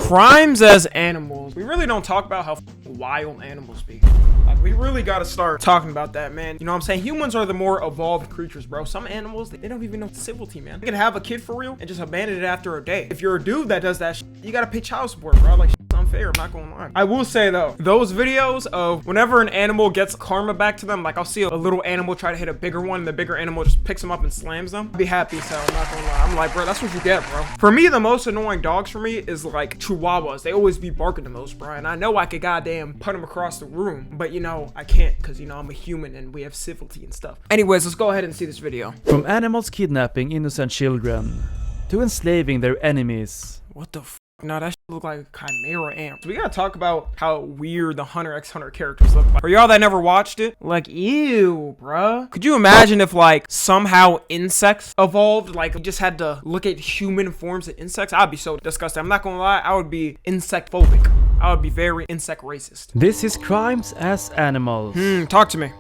Crimes as animals. We really don't talk about how wild animals be. Like, we really gotta start talking about that, man. You know what I'm saying? Humans are the more evolved creatures, bro. Some animals, they don't even know civility, man. You can have a kid for real and just abandon it after a day. If you're a dude that does that shit, you gotta pay child support, bro. Like, it's unfair, I'm not gonna lie. I will say though, those videos of whenever an animal gets karma back to them, like I'll see a little animal try to hit a bigger one and the bigger animal just picks them up and slams them. I'd be happy, so I'm not gonna lie. I'm like, bro, that's what you get, bro. For me, the most annoying dogs for me is like chihuahuas. They always be barking the most, bro. And I know I could goddamn put them across the room, but you know, I can't because, you know, I'm a human and we have civility and stuff. Anyways, let's go ahead and see this video. From animals kidnapping innocent children to enslaving their enemies. What the f? No, that shit look like a chimera ant. So we gotta talk about how weird the Hunter x Hunter characters look like. For y'all that never watched it, like, ew, bruh. Could you imagine if, like, somehow insects evolved? Like, we just had to look at human forms of insects? I'd be so disgusted. I'm not gonna lie, I would be insect phobic. I would be very insect racist. This is Crimes as Animals. Talk to me.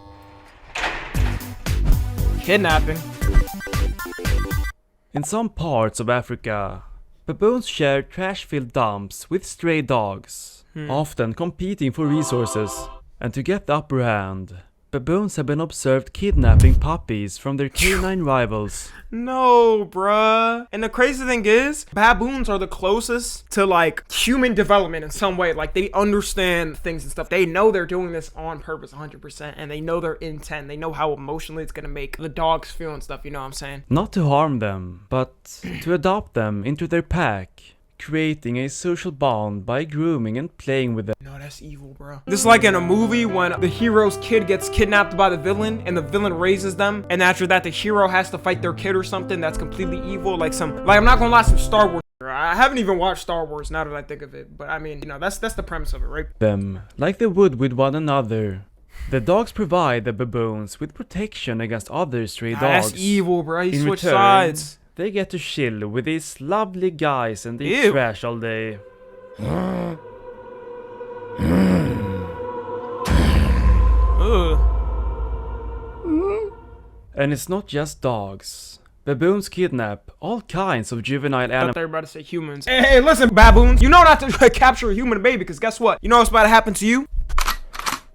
Kidnapping. In some parts of Africa, baboons share trash-filled dumps with stray dogs, often competing for resources. And to get the upper hand, baboons have been observed kidnapping puppies from their canine rivals. No, bruh. And the crazy thing is, baboons are the closest to like human development in some way. Like, they understand things and stuff. They know they're doing this on purpose 100%, and they know their intent. They know how emotionally it's gonna make the dogs feel and stuff, you know what I'm saying? Not to harm them, but to adopt them into their pack, creating a social bond by grooming and playing with them. No, that's evil, bro. This is like in a movie when the hero's kid gets kidnapped by the villain and the villain raises them, and after that the hero has to fight their kid or something that's completely evil. Like I'm not gonna lie, some Star Wars. I haven't even watched Star Wars now that I think of it, but I mean, you know, that's the premise of it, right? Them like they would with one another. The dogs provide the baboons with protection against other stray dogs. That's evil, bro. He switched return, sides. They get to chill with these lovely guys and eat trash all day. And it's not just dogs. Baboons kidnap all kinds of juvenile animals. I thought they were about to say humans. Hey, listen, baboons. You know not to capture a human baby, because guess what? You know what's about to happen to you?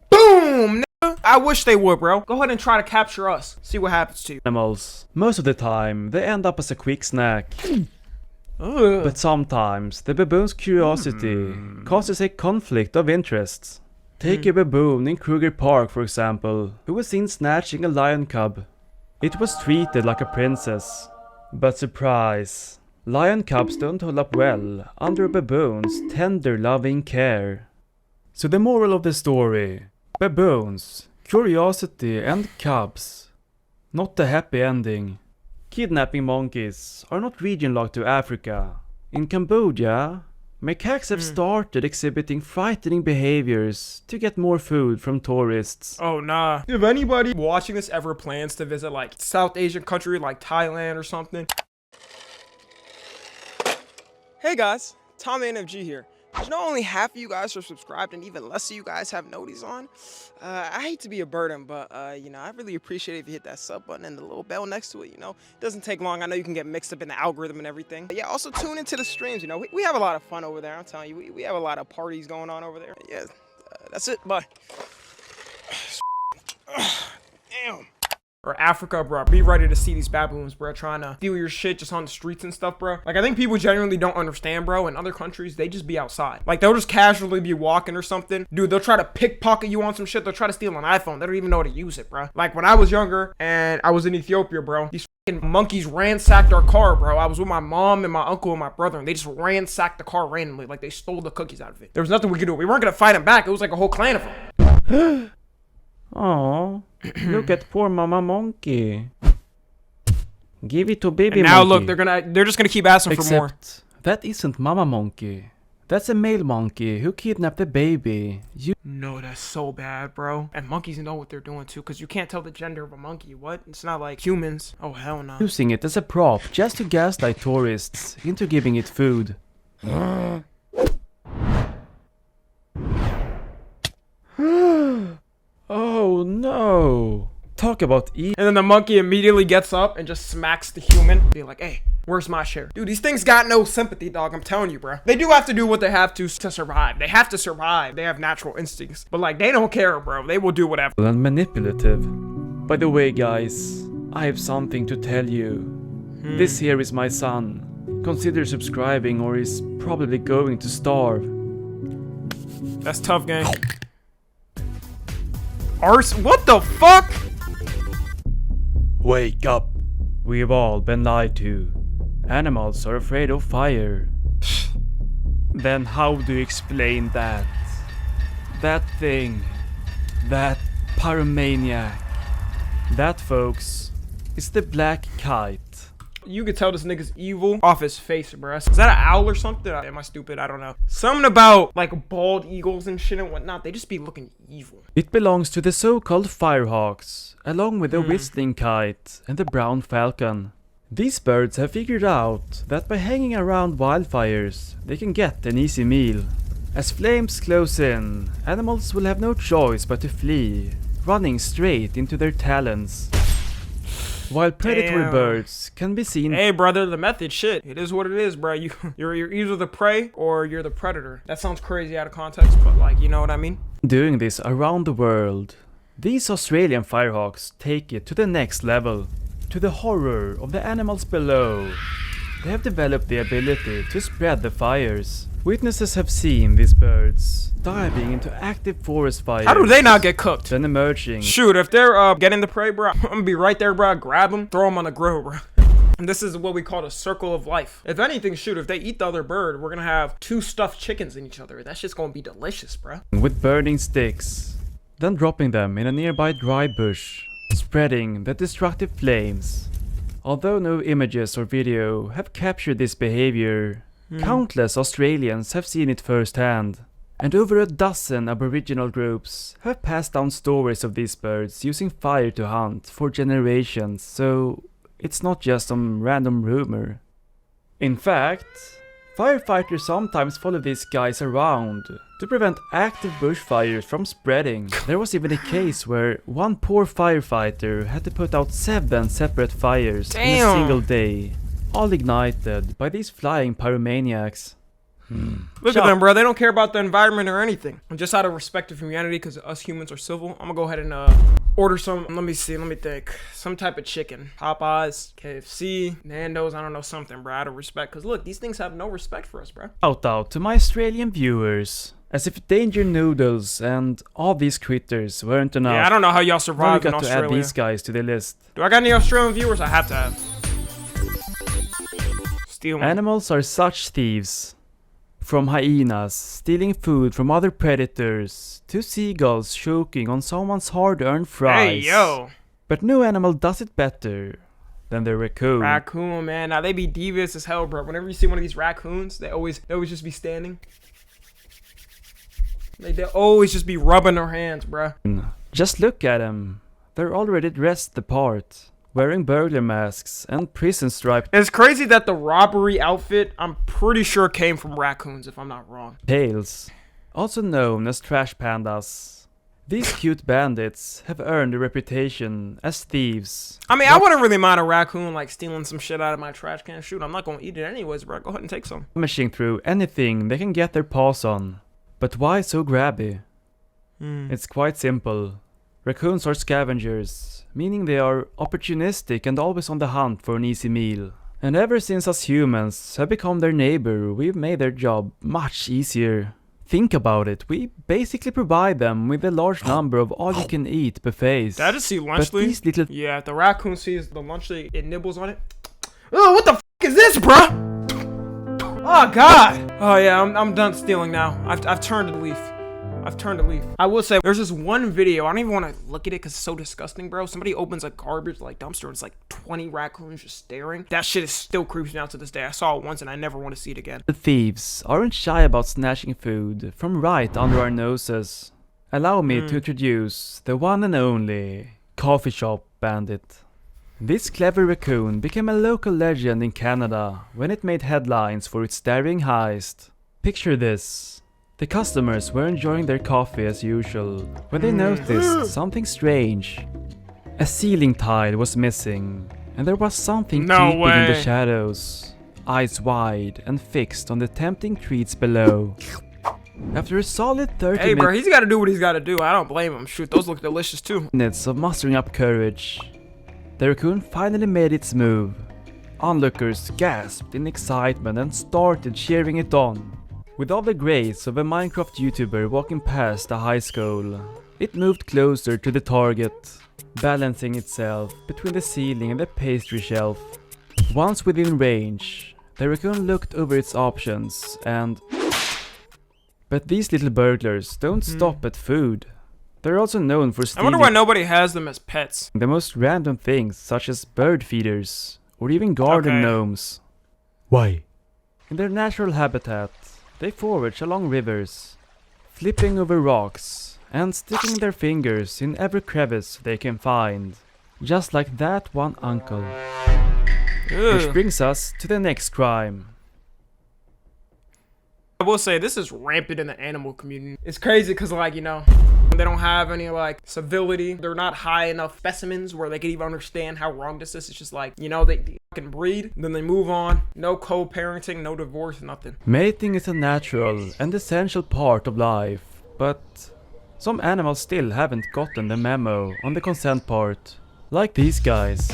Boom, nigga. I wish they would, bro. Go ahead and try to capture us. See what happens to you. Animals. Most of the time, they end up as a quick snack. But sometimes, the baboon's curiosity causes a conflict of interests. Take a baboon in Kruger Park, for example, who was seen snatching a lion cub. It was treated like a princess. But surprise, lion cubs don't hold up well under a baboon's tender, loving care. So the moral of the story: baboons, curiosity and cubs. Not a happy ending. Kidnapping monkeys are not region-locked to Africa. In Cambodia, macaques have started exhibiting frightening behaviors to get more food from tourists. Oh, nah. If anybody watching this ever plans to visit like South Asian country like Thailand or something. Hey guys, Tom NFG here. You know, only half of you guys are subscribed and even less of you guys have noties on. I hate to be a burden, but you know, I really appreciate it if you hit that sub button and the little bell next to it. You know, it doesn't take long. I know you can get mixed up in the algorithm and everything. But yeah, also tune into the streams. You know, we have a lot of fun over there. I'm telling you, we have a lot of parties going on over there. Yeah, that's it. Bye. Damn. Or Africa, bro. Be ready to see these baboons, bro, trying to steal your shit just on the streets and stuff, bro. Like, I think people genuinely don't understand, bro. In other countries, they just be outside. Like, they'll just casually be walking or something. Dude, they'll try to pickpocket you on some shit. They'll try to steal an iPhone. They don't even know how to use it, bro. Like, when I was younger and I was in Ethiopia, bro, these fucking monkeys ransacked our car, bro. I was with my mom and my uncle and my brother, and they just ransacked the car randomly. Like, they stole the cookies out of it. There was nothing we could do. We weren't gonna fight them back. It was like a whole clan of them. Oh, look at poor mama monkey. Give it to baby and now monkey. Look, they're just gonna keep asking for more. That isn't mama monkey. That's a male monkey who kidnapped the baby. No, that's so bad, bro. And monkeys know what they're doing too, because you can't tell the gender of a monkey. What? It's not like humans. Oh, hell no. Using it as a prop just to gaslight tourists into giving it food. Oh no! Talk about eat. And then the monkey immediately gets up and just smacks the human. Be like, hey, Where's my share? Dude, these things got no sympathy, dog. I'm telling you, bro. They do have to do what they have to survive. They have to survive. They have natural instincts. But like, they don't care, bro. They will do whatever. And manipulative. By the way, guys, I have something to tell you. This here is my son. Consider subscribing or he's probably going to starve. That's tough, gang. What the fuck? Wake up. We've all been lied to. Animals are afraid of fire. Then how do you explain that? That thing. That pyromaniac. That, folks, is the black kite. You could tell this nigga's evil off his face, bruh. Is that an owl or something? Am I stupid? I don't know. Something about like bald eagles and shit and whatnot. They just be looking evil. It belongs to the so-called firehawks, along with the whistling kite and the brown falcon. These birds have figured out that by hanging around wildfires, they can get an easy meal. As flames close in, animals will have no choice but to flee, running straight into their talons. While predatory birds can be seen. Hey, brother, the method, shit. It is what it is, bro. You're either the prey or you're the predator. That sounds crazy out of context, but like, you know what I mean? Doing this around the world. These Australian firehawks take it to the next level. To the horror of the animals below. They have developed the ability to spread the fires. Witnesses have seen these birds diving into active forest fires. How do they not get cooked? Then emerging. Shoot, if they're getting the prey, bro, I'm gonna be right there, bro. Grab them, throw them on the grill, bro. And this is what we call the circle of life. If anything, shoot, if they eat the other bird, we're gonna have 2 stuffed chickens in each other. That's just gonna be delicious, bro. With burning sticks. Then dropping them in a nearby dry bush, spreading the destructive flames. Although no images or video have captured this behavior, countless Australians have seen it firsthand. And over a dozen Aboriginal groups have passed down stories of these birds using fire to hunt for generations, so it's not just some random rumor. In fact, firefighters sometimes follow these guys around to prevent active bushfires from spreading. There was even a case where one poor firefighter had to put out 7 separate fires in a single day, all ignited by these flying pyromaniacs. Look at them, bro. They don't care about the environment or anything. And just out of respect for humanity, because us humans are civil, I'm gonna go ahead and order some. Let me think. Some type of chicken. Popeyes, KFC, Nando's. I don't know, something, bro. Out of respect, because look, these things have no respect for us, bro. Shout out to my Australian viewers. As if danger noodles and all these critters weren't enough. Yeah, I don't know how y'all survive in got Australia. to add these guys to the list. Do I got any Australian viewers? I have to have. Steal them. Animals are such thieves. From hyenas stealing food from other predators to seagulls choking on someone's hard-earned fries. Hey, yo. But no animal does it better than the raccoon. Raccoon, man. Now they be devious as hell, bro. Whenever you see one of these raccoons, they always just be standing. They always just be rubbing their hands, bro. Just look at them. They're already dressed the part. Wearing burglar masks and prison striped. It's crazy that the robbery outfit, I'm pretty sure, came from raccoons, if I'm not wrong. Tails, also known as trash pandas. These cute bandits have earned a reputation as thieves. I mean, I wouldn't really mind a raccoon like stealing some shit out of my trash can. Shoot, I'm not gonna eat it anyways, bro. Go ahead and take some. Rummaging through anything they can get their paws on. But why so grabby? It's quite simple. Raccoons are scavengers, meaning they are opportunistic and always on the hunt for an easy meal. And ever since us humans have become their neighbor, we've made their job much easier. Think about it, we basically provide them with a large number of all-you-can-eat buffets. Did I just see Lunchley? These little... Yeah, if the raccoon sees the Lunchley, it nibbles on it. Oh, what the f*** is this, bruh? Oh, God. Oh, yeah, I'm done stealing now. I've turned a leaf. I will say, there's this one video, I don't even want to look at it because it's so disgusting, bro. Somebody opens a garbage like dumpster, it's like 20 raccoons just staring. That shit is still creeps me out to this day. I saw it once and I never want to see it again. The thieves aren't shy about snatching food from right under our noses. Allow me to introduce the one and only coffee shop bandit. This clever raccoon became a local legend in Canada when it made headlines for its daring heist. Picture this. The customers were enjoying their coffee as usual when they noticed something strange. A ceiling tile was missing, and there was something No creeping in the way. shadows, eyes wide and fixed on the tempting treats below. After a solid 30 Hey, bro, he's got to do what he's got to do. I don't blame him. Shoot, those look delicious too. minutes of mustering up courage, the raccoon finally made its move. Onlookers gasped in excitement and started cheering it on. With all the grace of a Minecraft YouTuber walking past a high school, it moved closer to the target, balancing itself between the ceiling and the pastry shelf. Once within range, the raccoon looked over its options and... But these little burglars don't stop at food. They're also known for I stealing wonder why nobody has them as pets. the most random things such as bird feeders or even garden Okay. gnomes. Why? In their natural habitat, they forage along rivers, flipping over rocks and sticking their fingers in every crevice they can find. Just like that one uncle. Which Ugh. brings us to the next crime. I will say this is rampant in the animal community. It's crazy because, like, you know, they don't have any like civility. They're not high enough specimens where they can even understand how wrong this is. It's just like, you know, they fucking breed, then they move on. No co-parenting, no divorce, nothing. Mating is a natural and essential part of life, but some animals still haven't gotten the memo on the consent part. Like these guys.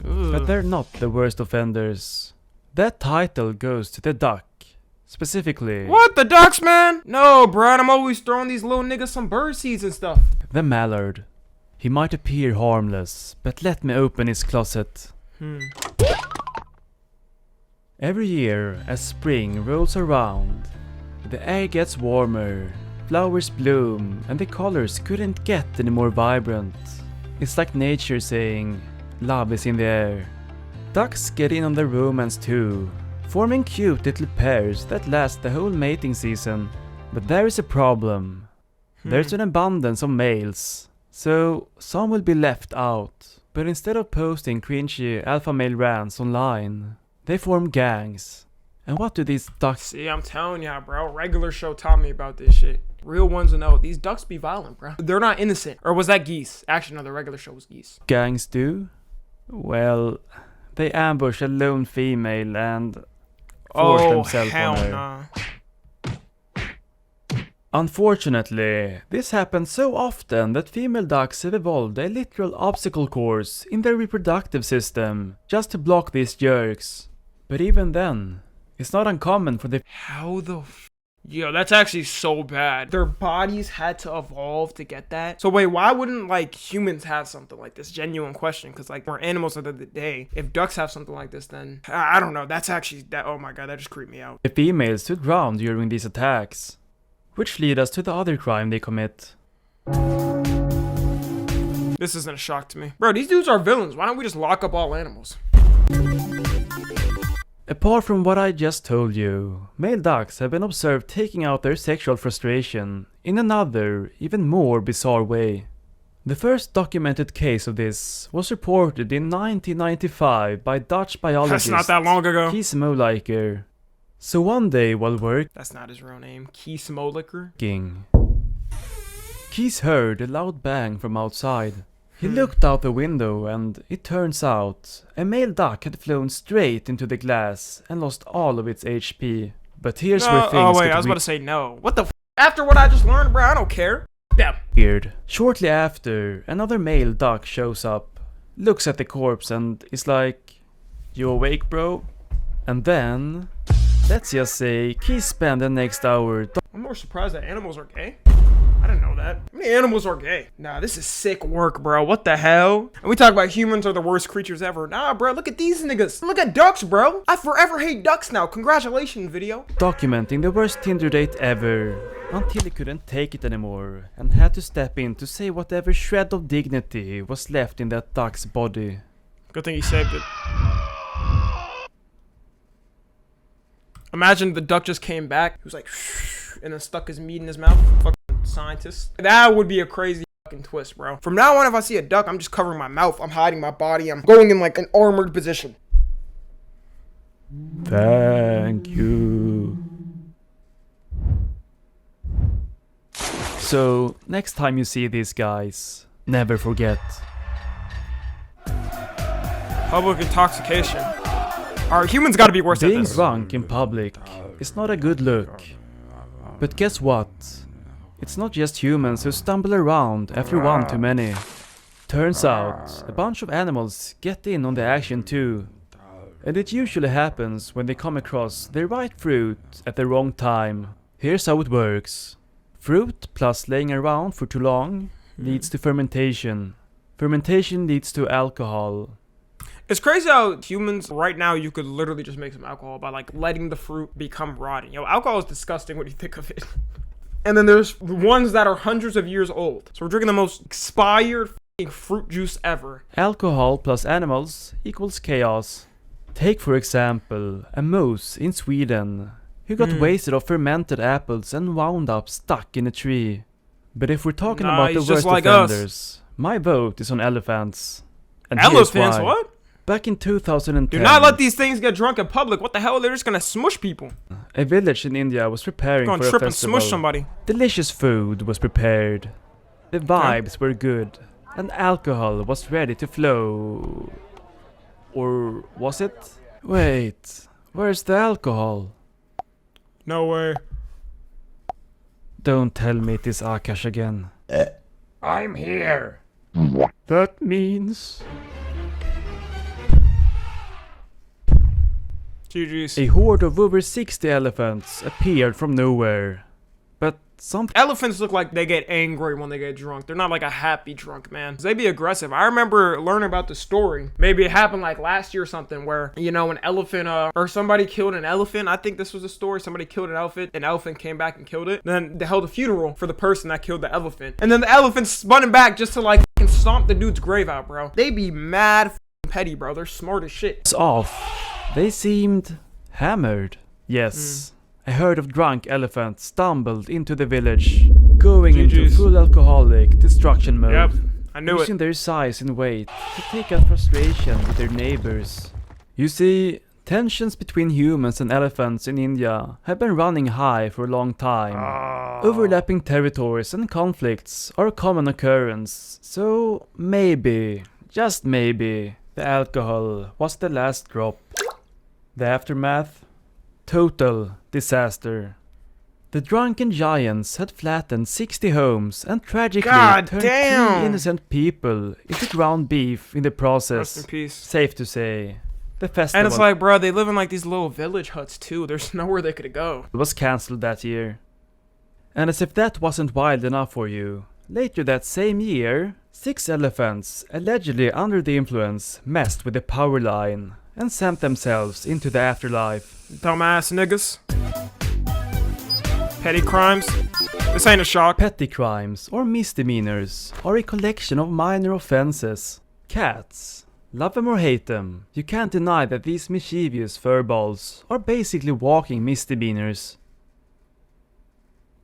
But Ugh. they're not the worst offenders. That title goes to the duck. Specifically, What, the ducks, man? No, bro, I'm always throwing these little niggas some bird seeds and stuff. the mallard. He might appear harmless, but let me open his closet. Every year, as spring rolls around, the air gets warmer, flowers bloom, and the colors couldn't get any more vibrant. It's like nature saying, love is in the air. Ducks get in on the romance too, forming cute little pairs that last the whole mating season. But there is a problem. There's an abundance of males, so some will be left out. But instead of posting cringy alpha male rants online, they form gangs. And what do these ducks See, I'm telling ya, bro. Regular show taught me about this shit. Real ones know. These ducks be violent, bro. They're not innocent. Or was that geese? Actually, no, the regular show was geese. gangs do? Well, they ambush a lone female and force themselves hell on her. nah. Unfortunately, this happens so often that female ducks have evolved a literal obstacle course in their reproductive system just to block these jerks. But even then, it's not uncommon for the How the Yo, that's actually so bad. Their bodies had to evolve to get that. So wait, why wouldn't like humans have something like this? Genuine question, because like we're animals of the day. If ducks have something like this, then I don't know. That's actually that. Oh my god, that just creeped me out. females to drown during these attacks. Which lead us to the other crime they commit. This isn't a shock to me, bro. These dudes are villains. Why don't we just lock up all animals? Apart from what I just told you, male ducks have been observed taking out their sexual frustration in another, even more bizarre way. The first documented case of this was reported in 1995 by Dutch biologist That's not that long ago. Kees Moliker. So one day while That's not his real name. Kees Moliker. working, Kees heard a loud bang from outside. He looked out the window and, it turns out, a male duck had flown straight into the glass and lost all of its HP. But here's where things Oh wait, get I was about to say no. What the After what I just learned, bro, I don't care. Damn. weird. Shortly after, another male duck shows up, looks at the corpse and is like, "You awake, bro?" And then, let's just say, Kees spent the next hour I'm more surprised that animals are gay. I didn't know that. How many animals are gay? Nah, this is sick work, bro. What the hell? And we talk about humans are the worst creatures ever. Nah, bro, look at these niggas. Look at ducks, bro. I forever hate ducks now. Congratulations, video. documenting the worst Tinder date ever, until he couldn't take it anymore and had to step in to save whatever shred of dignity was left in that duck's body. Good thing he saved it. Imagine the duck just came back. He was like, and then stuck his meat in his mouth. Fucking scientist. That would be a crazy fucking twist, bro. From now on, if I see a duck, I'm just covering my mouth. I'm hiding my body. I'm going in like an armored position. Thank you. So, next time you see these guys, never forget. Public intoxication. Alright, humans gotta be worse at Being this. drunk in public is not a good look. But guess what? It's not just humans who stumble around after one too many. Turns out, a bunch of animals get in on the action too. And it usually happens when they come across the right fruit at the wrong time. Here's how it works. Fruit plus laying around for too long leads to fermentation. Fermentation leads to alcohol. It's crazy how humans, right now, you could literally just make some alcohol by like letting the fruit become rotten. Yo, alcohol is disgusting when you think of it. And then there's the ones that are hundreds of years old. So we're drinking the most expired fruit juice ever. Alcohol plus animals equals chaos. Take for example, a moose in Sweden who got wasted off fermented apples and wound up stuck in a tree. But if we're talking about the he's worst just like offenders, my vote is on elephants. And here's Elephants? why. What? Back in 2010, Do not let these things get drunk in public. What the hell? They're just gonna smush people. a village in India was preparing Gonna for a trip and festival. smush somebody. Delicious food was prepared. The vibes were good. And alcohol was ready to flow. Or was it? Wait, where's the alcohol? No way. Don't tell me it is Akash again. I'm here. That means... GG's. a horde of over 60 elephants appeared from nowhere. But something... Elephants look like they get angry when they get drunk. They're not like a happy drunk, man. They be aggressive. I remember learning about the story. Maybe it happened like last year or something where, you know, an elephant, or somebody killed an elephant. I think this was a story. Somebody killed an elephant came back and killed it. Then they held a funeral for the person that killed the elephant. And then the elephant spun him back just to like stomp the dude's grave out, bro. They be mad petty, bro. They're smart as shit. was off. They seemed hammered. Yes. A herd of drunk elephants stumbled into the village, going into GG's. full alcoholic destruction mode. Yep, I knew Using it. their size and weight to take out frustration with their neighbors. You see, tensions between humans and elephants in India have been running high for a long time. Overlapping territories and conflicts are a common occurrence, so maybe, just maybe, the alcohol was the last drop. The aftermath? Total disaster. The drunken giants had flattened 60 homes and tragically God turned damn. 3 innocent people into ground beef in the process. Rest in peace. Safe to say, the festival And it's like, bro, they live in like these little village huts too. There's nowhere they could go. was cancelled that year. And as if that wasn't wild enough for you, later that same year, 6 elephants, allegedly under the influence, messed with the power line and sent themselves into the afterlife. Dumbass niggas. Petty crimes. This ain't a shock. Petty crimes or misdemeanors are a collection of minor offenses. Cats, love them or hate them, you can't deny that these mischievous furballs are basically walking misdemeanors.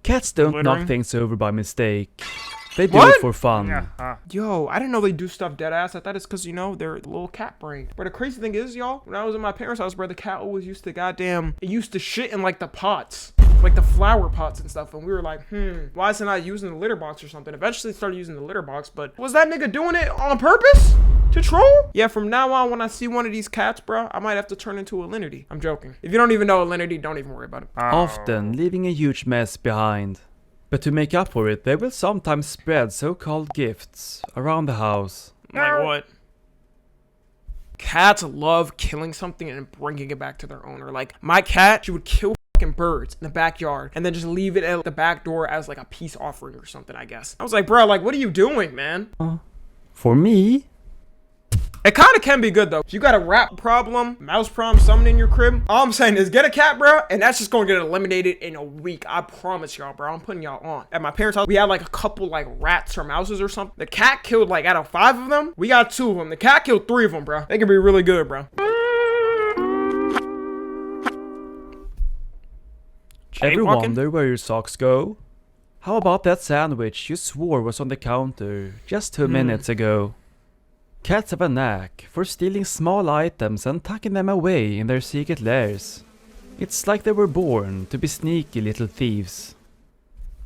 Cats don't knock Littering? things over by mistake. They do What? it for fun. Yo, I didn't know they do stuff dead ass. I thought it's because, you know, they're a little cat brain. But the crazy thing is, y'all, when I was in my parents' house, bro, the cat always used to it used to shit in like the pots. Like the flower pots and stuff. And we were like, why is it not using the litter box or something? Eventually it started using the litter box, but was that nigga doing it on purpose? To troll? Yeah, from now on, when I see one of these cats, bro, I might have to turn into a Alinity. I'm joking. If you don't even know Alinity, don't even worry about it. Often leaving a huge mess behind. But to make up for it, they will sometimes spread so-called gifts around the house. Like what? Cats love killing something and bringing it back to their owner. Like, my cat, she would kill fucking birds in the backyard and then just leave it at the back door as like a peace offering or something, I guess. I was like, bro, like, what are you doing, man? For me, It kind of can be good, though. If you got a rat problem, mouse problem, something in your crib, all I'm saying is get a cat, bro, and that's just going to get eliminated in a week. I promise y'all, bro. I'm putting y'all on. At my parents' house, we had like a couple like rats or mouses or something. The cat killed like out of 5 of them. We got 2 of them. The cat killed 3 of them, bro. They can be really good, bro. ever Jaywalking? wonder where your socks go? How about that sandwich you swore was on the counter just 2 minutes ago? Cats have a knack for stealing small items and tucking them away in their secret lairs. It's like they were born to be sneaky little thieves.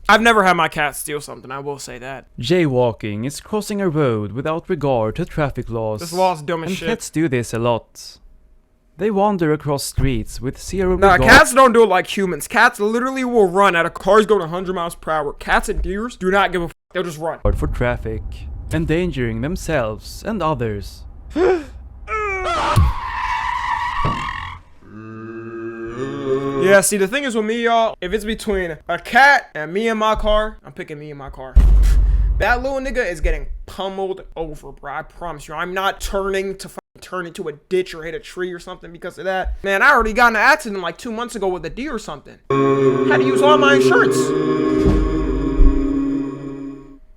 I've never had my cat steal something, I will say that. Jaywalking is crossing a road without regard to traffic laws. This law's dumb as and shit. cats do this a lot. They wander across streets with zero Nah, regard. cats don't do it like humans. Cats literally will run at a cars going 100 miles per hour. Cats and deers do not give a f. They'll just run. For traffic, endangering themselves and others. Yeah, see, the thing is with me, y'all, if it's between a cat and me in my car, I'm picking me in my car. That little nigga is getting pummeled over, bro. I promise you. I'm not turning to turn into a ditch or hit a tree or something because of that. Man, I already got in an accident like 2 months ago with a deer or something. Had to use all my insurance.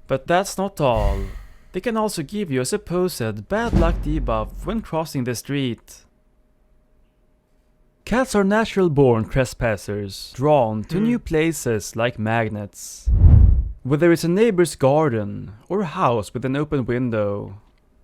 But that's not all. They can also give you a supposed bad luck debuff when crossing the street. Cats are natural-born trespassers, drawn to new places like magnets. Whether it's a neighbor's garden or a house with an open window,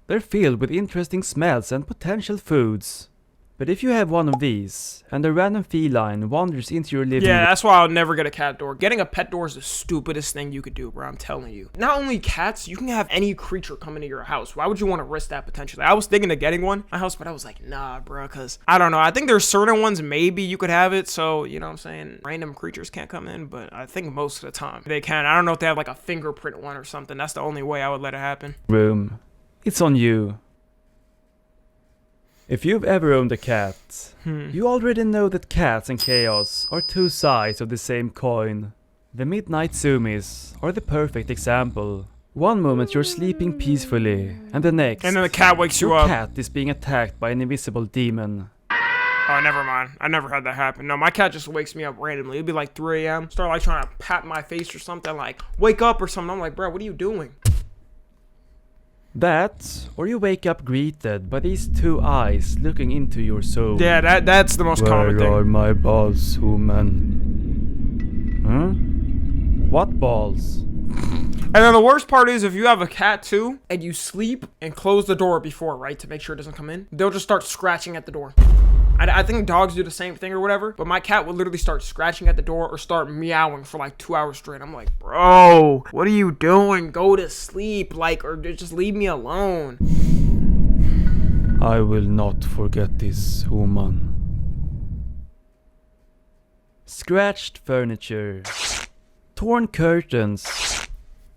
they're filled with interesting smells and potential foods. But if you have one of these, and a random feline wanders into your living room... Yeah, that's why I'll never get a cat door. Getting a pet door is the stupidest thing you could do, bro. I'm telling you. Not only cats, you can have any creature come into your house. Why would you want to risk that potentially? I was thinking of getting one in my house, but I was like, nah, bro, because I don't know. I think there's certain ones maybe you could have it, so, you know what I'm saying? Random creatures can't come in, but I think most of the time they can. I don't know if they have like a fingerprint one or something. That's the only way I would let it happen. room. It's on you. If you've ever owned a cat, you already know that cats and chaos are two sides of the same coin. The midnight zoomies are the perfect example. One moment you're sleeping peacefully, and the next, And then the cat wakes you your up. cat is being attacked by an invisible demon. Oh, never mind. I never had that happen. No, my cat just wakes me up randomly. It'd be like 3 a.m. Start like trying to pat my face or something, like wake up or something. I'm like, bro, what are you doing? That, or you wake up greeted by these two eyes looking into your soul. Yeah, that's the most common Where are thing. my balls, human? Huh? What balls? And then the worst part is if you have a cat too, and you sleep and close the door before, right, to make sure it doesn't come in, they'll just start scratching at the door. I think dogs do the same thing or whatever, but my cat would literally start scratching at the door or start meowing for like 2 hours straight. I'm like, bro, what are you doing? Go to sleep, like, or just leave me alone. I will not forget this, human. Scratched furniture, torn curtains,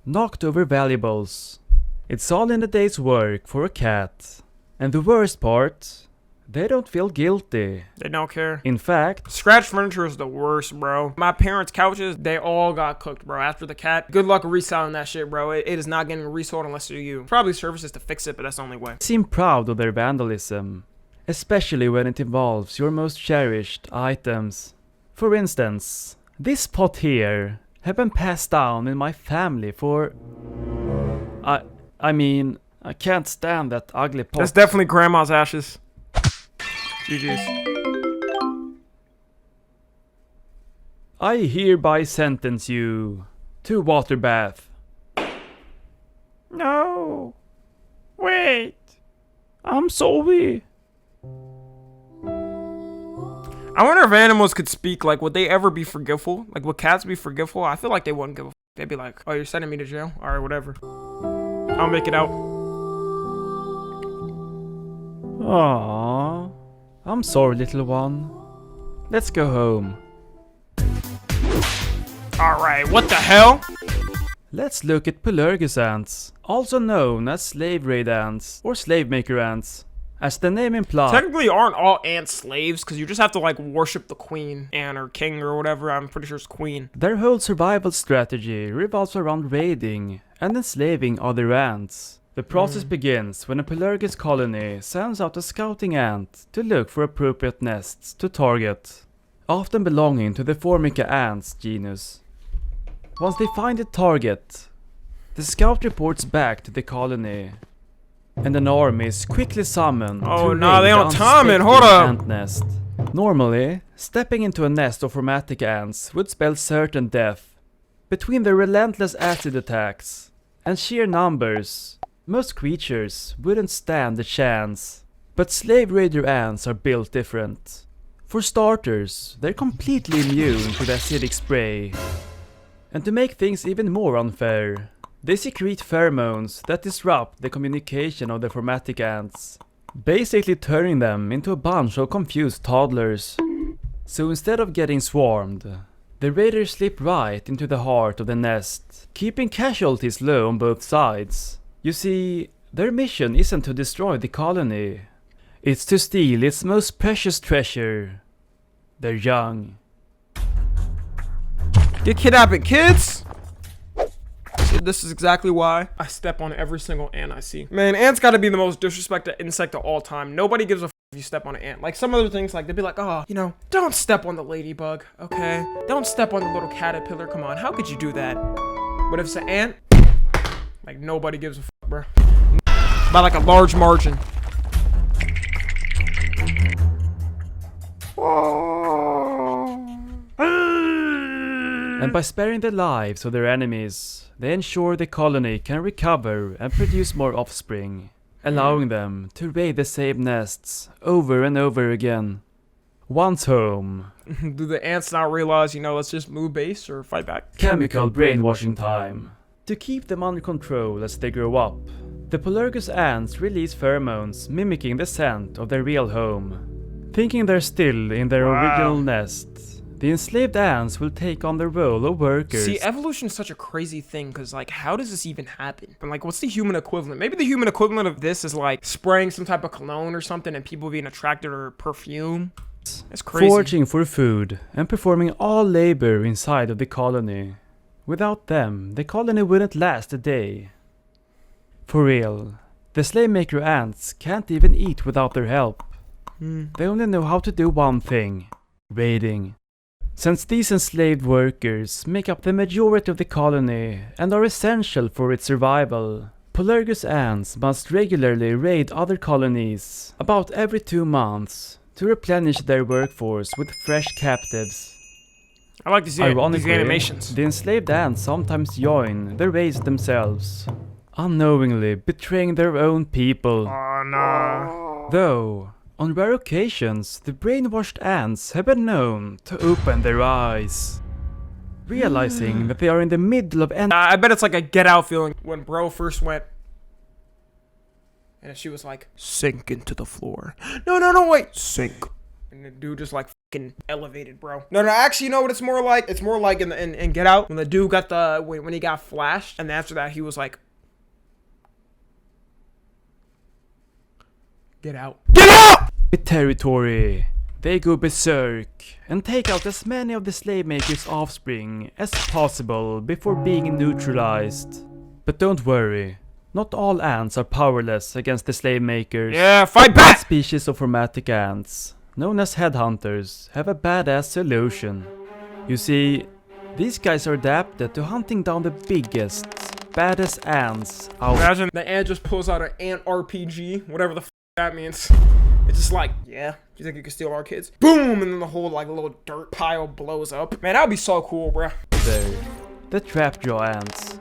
knocked over valuables. It's all in the day's work for a cat. And the worst part, they don't feel guilty. They don't care. In fact, Scratch furniture is the worst, bro. My parents' couches, they all got cooked, bro. After the cat, good luck reselling that shit, bro. It is not getting resold unless you're you. Probably services to fix it, but that's the only way. seem proud of their vandalism, especially when it involves your most cherished items. For instance, this pot here have been passed down in my family for... I mean, I can't stand that ugly pot. That's definitely grandma's ashes. GG's. I hereby sentence you to water bath. No. Wait. I'm sorry. I wonder if animals could speak. Like, would they ever be forgetful? Like, would cats be forgetful? I feel like they wouldn't give a f. They'd be like, oh, you're sending me to jail? Alright, whatever. I'll make it out. Aww. I'm sorry, little one. Let's go home. Alright, what the hell? Let's look at pelurgus ants, also known as slave raid ants or slave maker ants. As the name implies, Technically, aren't all ants slaves? Because you just have to, like, worship the queen, ant or king or whatever. I'm pretty sure it's queen. their whole survival strategy revolves around raiding and enslaving other ants. The process begins when a pelurgus colony sends out a scouting ant to look for appropriate nests to target, often belonging to the Formica ants genus. Once they find a target, the scout reports back to the colony, and an army is quickly summoned Oh, to nah, raid they the on timing, hold unsuspecting up. ant nest. Normally, stepping into a nest of formatic ants would spell certain death. Between their relentless acid attacks and sheer numbers, most creatures wouldn't stand a chance. But slave raider ants are built different. For starters, they're completely immune to the acidic spray. And to make things even more unfair, they secrete pheromones that disrupt the communication of the formatic ants, basically turning them into a bunch of confused toddlers. So instead of getting swarmed, the raiders slip right into the heart of the nest, keeping casualties low on both sides. You see, their mission isn't to destroy the colony, it's to steal its most precious treasure, their young. Get kidnapping, kids! See, this is exactly why I step on every single ant I see. Man, ants gotta be the most disrespected insect of all time. Nobody gives a f if you step on an ant. Like some other things, like they'd be like, oh, you know, don't step on the ladybug, okay? Don't step on the little caterpillar, come on, how could you do that? But if it's an ant, like nobody gives a f, bro. By like a large margin. And by sparing the lives of their enemies, they ensure the colony can recover and produce more offspring, allowing them to raid the same nests over and over again. Once home. Do the ants not realize, you know, let's just move base or fight back? Chemical brainwashing time. To keep them under control as they grow up, the Polargus ants release pheromones mimicking the scent of their real home. Thinking they're still in their original nest, the enslaved ants will take on the role of workers. See, evolution is such a crazy thing, because, like, how does this even happen? And, like, what's the human equivalent? Maybe the human equivalent of this is, like, spraying some type of cologne or something and people being attracted to perfume. It's crazy. Foraging for food and performing all labor inside of the colony. Without them, the colony wouldn't last a day. For real, the slave maker ants can't even eat without their help. They only know how to do one thing: raiding. Since these enslaved workers make up the majority of the colony and are essential for its survival, Polargus ants must regularly raid other colonies about every 2 months to replenish their workforce with fresh captives. I like to see these animations. The enslaved ants sometimes join the raids themselves, unknowingly betraying their own people. Oh no. Though, on rare occasions, the brainwashed ants have been known to open their eyes, realizing that they are in the middle of I bet it's like a Get Out feeling when bro first went. And she was like, sink into the floor. No, wait. Sink. And the dude just like fucking elevated, bro. No, actually, you know what it's more like? It's more like in Get Out when the dude got when he got flashed. And after that, he was like, get out. Get out! Territory. They go berserk and take out as many of the slave makers' offspring as possible before being neutralized. But don't worry, not all ants are powerless against the slave makers. Yeah, fight back! Species of formatic ants, known as headhunters, have a badass solution. You see, these guys are adapted to hunting down the biggest, baddest ants out. Imagine the ant just pulls out an ant RPG, whatever the f that means. It's just like, yeah, do you think you can steal our kids? Boom! And then the whole like little dirt pile blows up. Man, that would be so cool, bruh. The trapjaw ants.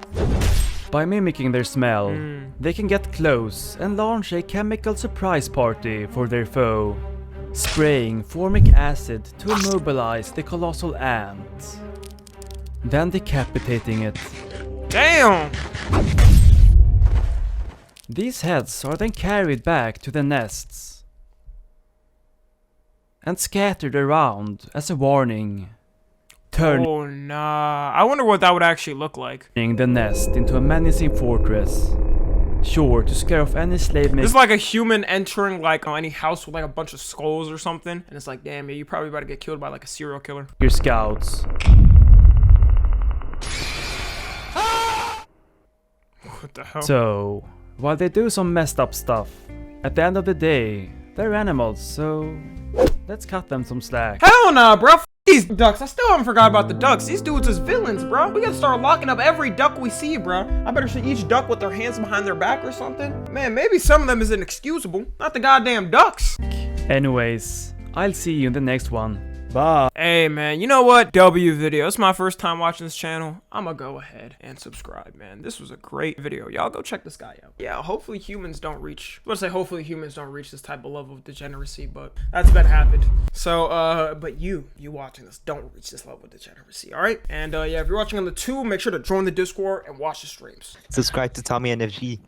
By mimicking their smell, they can get close and launch a chemical surprise party for their foe, spraying formic acid to immobilize the colossal ant, then decapitating it. Damn! These heads are then carried back to the nests and scattered around as a warning, turning Oh nah, I wonder what that would actually look like. the nest into a menacing fortress, sure to scare off any slave This is like a human entering like any house with like a bunch of skulls or something, and it's like, damn, yeah, you probably about to get killed by like a serial killer. maker scouts. What the hell? So, while they do some messed up stuff, at the end of the day, they're animals, so let's cut them some slack. Hell nah, bro. These ducks. I still haven't forgot about the ducks. These dudes is villains, bro. We gotta start locking up every duck we see, bro. I better see each duck with their hands behind their back or something. Man, maybe some of them is inexcusable. Not the goddamn ducks. Anyways, I'll see you in the next one. Bye. Hey man, you know what? W video. It's my first time watching this channel. I'ma go ahead and subscribe, man. This was a great video. Y'all go check this guy out. Yeah, hopefully humans don't reach. Let's say hopefully humans don't reach this type of level of degeneracy, but that's been happened. So but you watching this don't reach this level of degeneracy, alright? And yeah, if you're watching on the tube, make sure to join the Discord and watch the streams. Subscribe to Tommy NFG.